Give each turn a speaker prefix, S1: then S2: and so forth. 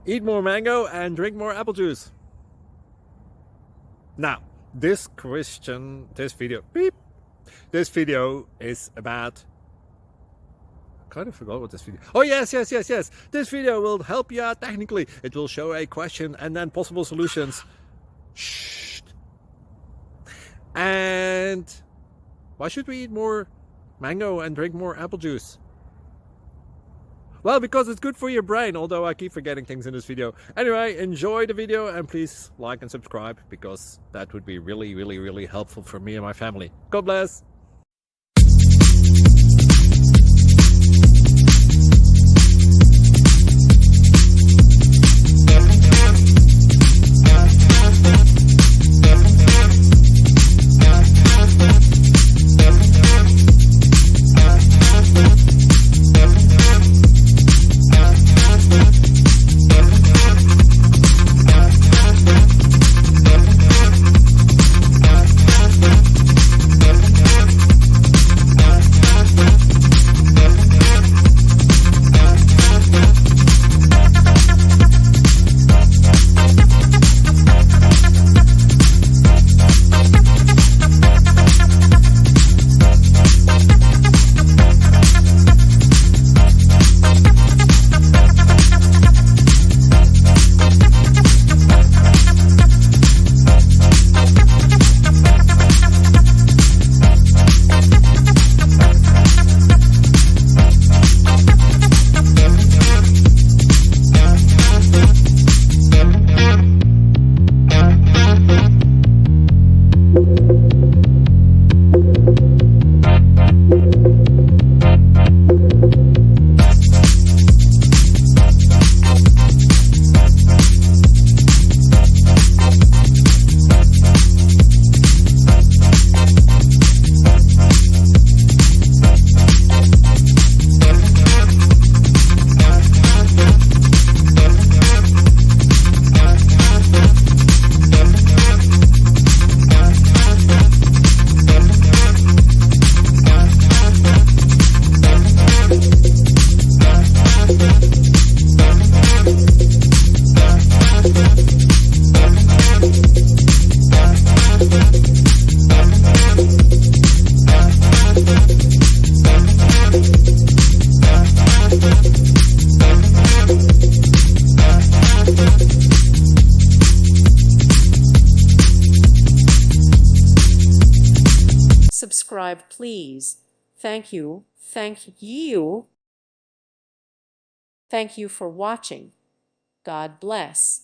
S1: Eat more mango and drink more apple juice. Now, this video is about, I kind of forgot what this video. Oh, yes. This video will help you out technically. It will show a question and then possible solutions. Shh. And why should we eat more mango and drink more apple juice? Well, because it's good for your brain, although I keep forgetting things in this video. Anyway, enjoy the video and please like and subscribe, because that would be really helpful for me and my family. God bless!
S2: Subscribe, please. Thank you. Thank you. Thank you for watching. God bless.